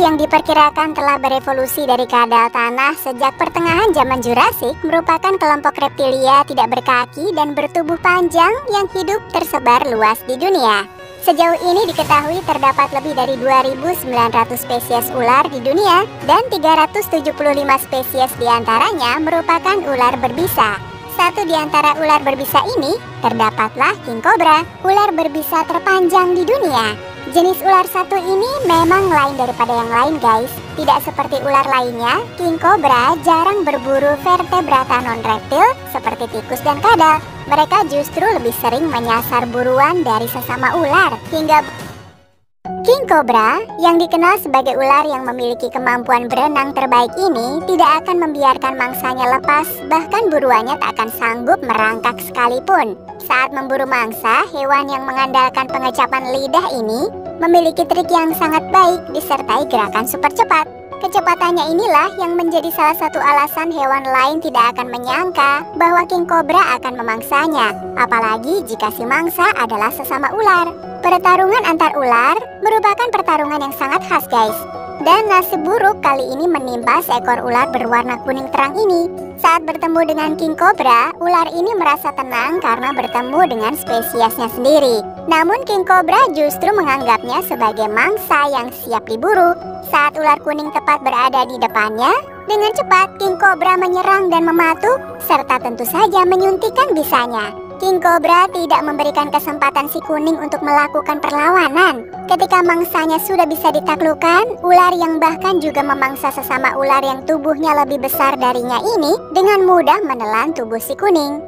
yang diperkirakan telah berevolusi dari kadal tanah sejak pertengahan zaman Jurassik merupakan kelompok reptilia tidak berkaki dan bertubuh panjang yang hidup tersebar luas di dunia. Sejauh ini diketahui terdapat lebih dari 2.900 spesies ular di dunia dan 375 spesies diantaranya merupakan ular berbisa. Satu di antara ular berbisa ini terdapatlah king cobra, ular berbisa terpanjang di dunia. Jenis ular satu ini memang lain daripada yang lain guys. Tidak seperti ular lainnya, king cobra jarang berburu vertebrata non-reptil seperti tikus dan kadal. Mereka justru lebih sering menyasar buruan dari sesama ular. King cobra, yang dikenal sebagai ular yang memiliki kemampuan berenang terbaik ini, tidak akan membiarkan mangsanya lepas, bahkan buruannya tak akan sanggup merangkak sekalipun. Saat memburu mangsa, hewan yang mengandalkan pengecapan lidah ini memiliki trik yang sangat baik disertai gerakan super cepat. Kecepatannya inilah yang menjadi salah satu alasan hewan lain tidak akan menyangka bahwa king cobra akan memangsanya, apalagi jika si mangsa adalah sesama ular. Pertarungan antar ular merupakan pertarungan yang sangat khas guys. Dan nasib buruk kali ini menimpa seekor ular berwarna kuning terang ini. Saat bertemu dengan king cobra, ular ini merasa tenang karena bertemu dengan spesiesnya sendiri. Namun king cobra justru menganggapnya sebagai mangsa yang siap diburu. Saat ular kuning tepat berada di depannya, dengan cepat king cobra menyerang dan mematuk, serta tentu saja menyuntikkan bisanya. King cobra tidak memberikan kesempatan si kuning untuk melakukan perlawanan. Ketika mangsanya sudah bisa ditaklukkan, ular yang bahkan juga memangsa sesama ular yang tubuhnya lebih besar darinya ini dengan mudah menelan tubuh si kuning.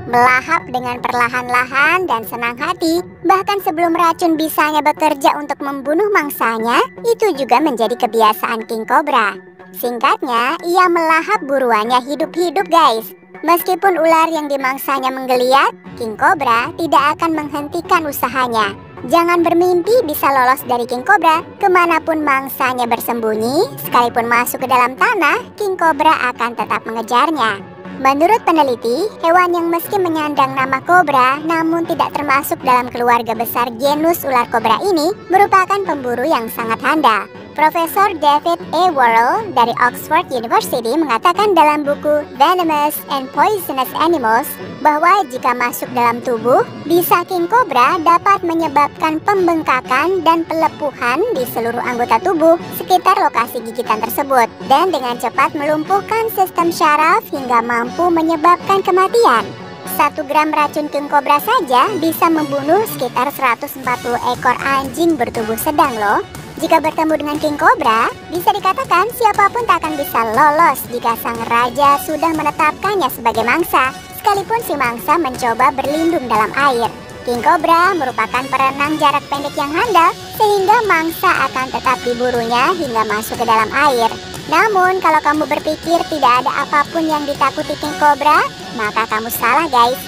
Melahap dengan perlahan-lahan dan senang hati, bahkan sebelum racun bisanya bekerja untuk membunuh mangsanya, itu juga menjadi kebiasaan king cobra. Singkatnya, ia melahap buruannya hidup-hidup guys. Meskipun ular yang dimangsanya menggeliat, king cobra tidak akan menghentikan usahanya. Jangan bermimpi bisa lolos dari king cobra. Kemanapun mangsanya bersembunyi, sekalipun masuk ke dalam tanah, king cobra akan tetap mengejarnya. Menurut peneliti, hewan yang meski menyandang nama kobra namun tidak termasuk dalam keluarga besar genus ular kobra ini merupakan pemburu yang sangat handal. Profesor David A. Worrell dari Oxford University mengatakan dalam buku Venomous and Poisonous Animals bahwa jika masuk dalam tubuh, bisa king cobra dapat menyebabkan pembengkakan dan pelepuhan di seluruh anggota tubuh sekitar lokasi gigitan tersebut dan dengan cepat melumpuhkan sistem syaraf hingga mampu menyebabkan kematian. 1 gram racun king cobra saja bisa membunuh sekitar 140 ekor anjing bertubuh sedang loh. Jika bertemu dengan king cobra, bisa dikatakan siapapun tak akan bisa lolos jika sang raja sudah menetapkannya sebagai mangsa, sekalipun si mangsa mencoba berlindung dalam air. King cobra merupakan perenang jarak pendek yang handal, sehingga mangsa akan tetap diburunya hingga masuk ke dalam air. Namun kalau kamu berpikir tidak ada apapun yang ditakuti king cobra, maka kamu salah guys.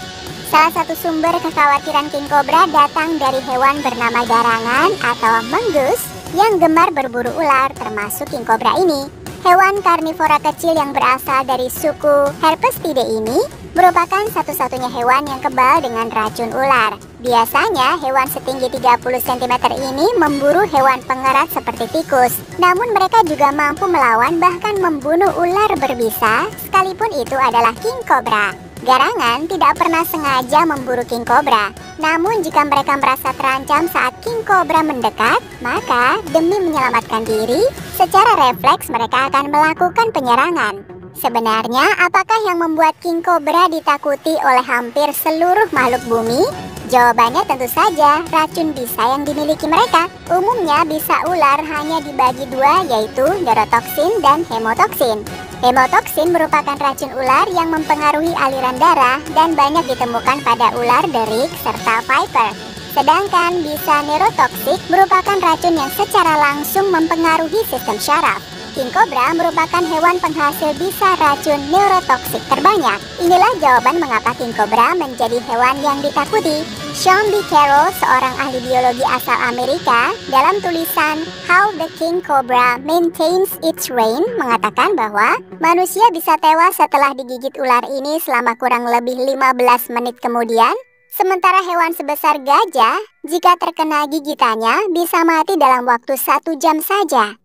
Salah satu sumber kekhawatiran king cobra datang dari hewan bernama garangan atau mongoose yang gemar berburu ular termasuk king cobra ini. Hewan karnivora kecil yang berasal dari suku Herpestidae ini merupakan satu-satunya hewan yang kebal dengan racun ular. Biasanya hewan setinggi 30 cm ini memburu hewan pengerat seperti tikus. Namun mereka juga mampu melawan bahkan membunuh ular berbisa sekalipun itu adalah king cobra. Garangan tidak pernah sengaja memburu king cobra. Namun jika mereka merasa terancam saat king cobra mendekat, maka demi menyelamatkan diri, secara refleks mereka akan melakukan penyerangan. Sebenarnya apakah yang membuat king cobra ditakuti oleh hampir seluruh makhluk bumi? Jawabannya tentu saja racun bisa yang dimiliki mereka. Umumnya bisa ular hanya dibagi dua, yaitu neurotoksin dan hemotoksin. Hemotoksin merupakan racun ular yang mempengaruhi aliran darah dan banyak ditemukan pada ular derik serta viper. Sedangkan bisa neurotoksik merupakan racun yang secara langsung mempengaruhi sistem syaraf. King cobra merupakan hewan penghasil bisa racun neurotoksik terbanyak. Inilah jawaban mengapa king cobra menjadi hewan yang ditakuti. Sean B. Carroll, seorang ahli biologi asal Amerika, dalam tulisan How the King Cobra Maintains Its Reign mengatakan bahwa manusia bisa tewas setelah digigit ular ini selama kurang lebih 15 menit kemudian, sementara hewan sebesar gajah, jika terkena gigitannya, bisa mati dalam waktu 1 jam saja.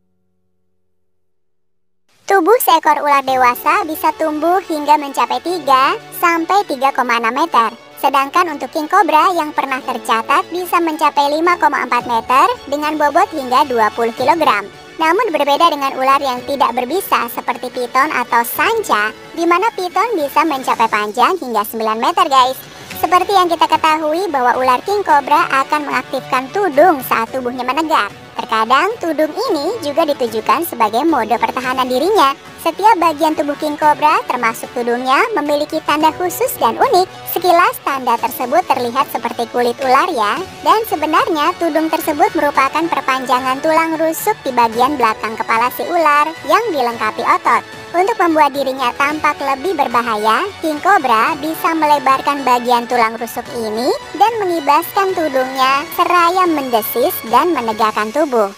Tubuh seekor ular dewasa bisa tumbuh hingga mencapai 3 sampai 3,6 meter. Sedangkan untuk king cobra yang pernah tercatat bisa mencapai 5,4 meter dengan bobot hingga 20 kg. Namun berbeda dengan ular yang tidak berbisa seperti piton atau sanca, di mana piton bisa mencapai panjang hingga 9 meter guys. Seperti yang kita ketahui bahwa ular king cobra akan mengaktifkan tudung saat tubuhnya menegar. Terkadang tudung ini juga ditujukan sebagai mode pertahanan dirinya. Setiap bagian tubuh king cobra termasuk tudungnya memiliki tanda khusus dan unik. Sekilas tanda tersebut terlihat seperti kulit ular ya. Dan sebenarnya tudung tersebut merupakan perpanjangan tulang rusuk di bagian belakang kepala si ular yang dilengkapi otot. Untuk membuat dirinya tampak lebih berbahaya, king cobra bisa melebarkan bagian tulang rusuk ini dan mengibaskan tudungnya seraya mendesis dan menegakkan tubuh.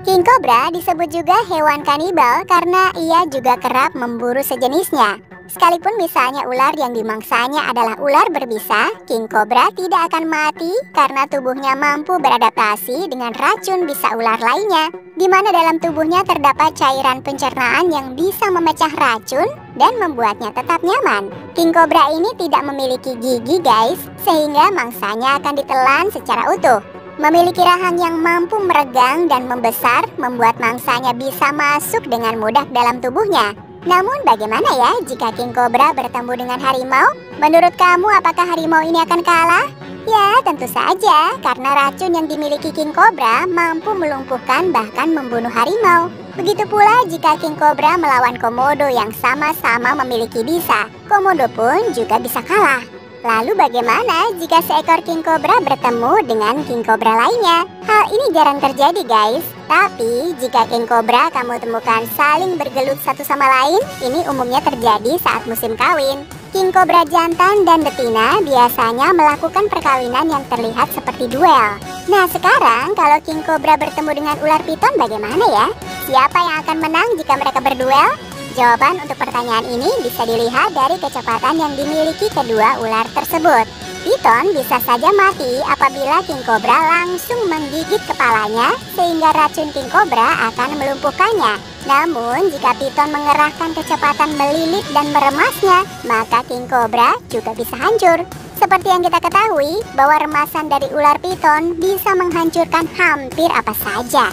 King cobra disebut juga hewan kanibal karena ia juga kerap memburu sejenisnya. Sekalipun misalnya ular yang dimangsanya adalah ular berbisa, king cobra tidak akan mati karena tubuhnya mampu beradaptasi dengan racun bisa ular lainnya, di mana dalam tubuhnya terdapat cairan pencernaan yang bisa memecah racun dan membuatnya tetap nyaman. King cobra ini tidak memiliki gigi guys, sehingga mangsanya akan ditelan secara utuh. Memiliki rahang yang mampu meregang dan membesar, membuat mangsanya bisa masuk dengan mudah dalam tubuhnya. Namun bagaimana ya jika king cobra bertemu dengan harimau? Menurut kamu apakah harimau ini akan kalah? Ya tentu saja, karena racun yang dimiliki king cobra mampu melumpuhkan bahkan membunuh harimau. Begitu pula jika king cobra melawan komodo yang sama-sama memiliki bisa, komodo pun juga bisa kalah. Lalu bagaimana jika seekor king cobra bertemu dengan king cobra lainnya? Hal ini jarang terjadi guys. Tapi jika king cobra kamu temukan saling bergelut satu sama lain, ini umumnya terjadi saat musim kawin. King cobra jantan dan betina biasanya melakukan perkawinan yang terlihat seperti duel. Nah sekarang kalau king cobra bertemu dengan ular piton bagaimana ya? Siapa yang akan menang jika mereka berduel? Jawaban untuk pertanyaan ini bisa dilihat dari kecepatan yang dimiliki kedua ular tersebut. Piton bisa saja mati apabila king cobra langsung menggigit kepalanya sehingga racun king cobra akan melumpuhkannya. Namun jika piton mengerahkan kecepatan melilit dan meremasnya, maka king cobra juga bisa hancur. Seperti yang kita ketahui bahwa remasan dari ular piton bisa menghancurkan hampir apa saja.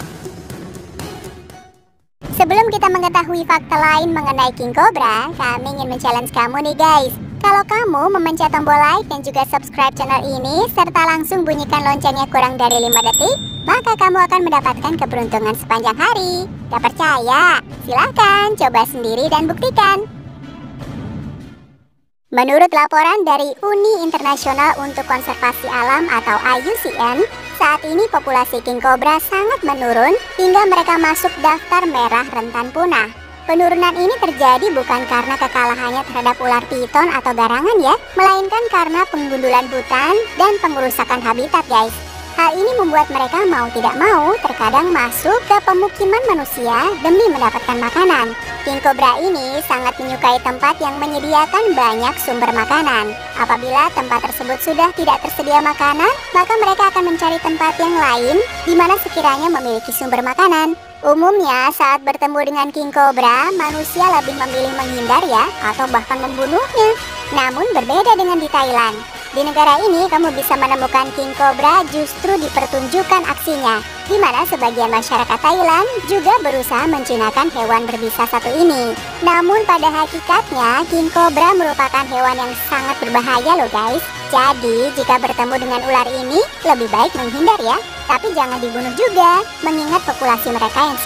Sebelum kita mengetahui fakta lain mengenai king cobra, kami ingin men-challenge kamu nih guys. Kalau kamu memencet tombol like dan juga subscribe channel ini, serta langsung bunyikan loncengnya kurang dari 5 detik, maka kamu akan mendapatkan keberuntungan sepanjang hari. Gak percaya? Silahkan coba sendiri dan buktikan. Menurut laporan dari Uni Internasional untuk Konservasi Alam atau IUCN, saat ini populasi king cobra sangat menurun hingga mereka masuk daftar merah rentan punah. Penurunan ini terjadi bukan karena kekalahannya terhadap ular piton atau garangan ya, melainkan karena penggundulan hutan dan pengerusakan habitat guys. Hal ini membuat mereka mau tidak mau terkadang masuk ke pemukiman manusia demi mendapatkan makanan. King cobra ini sangat menyukai tempat yang menyediakan banyak sumber makanan. Apabila tempat tersebut sudah tidak tersedia makanan, maka mereka akan mencari tempat yang lain di mana sekiranya memiliki sumber makanan. Umumnya saat bertemu dengan king cobra, manusia lebih memilih menghindar ya, atau bahkan membunuhnya. Namun berbeda dengan di Thailand. Di negara ini kamu bisa menemukan king cobra justru dipertunjukkan aksinya, di mana sebagian masyarakat Thailand juga berusaha menjinakkan hewan berbisa satu ini. Namun pada hakikatnya king cobra merupakan hewan yang sangat berbahaya loh guys. Jadi jika bertemu dengan ular ini lebih baik menghindar ya, tapi jangan dibunuh juga, mengingat populasi mereka yang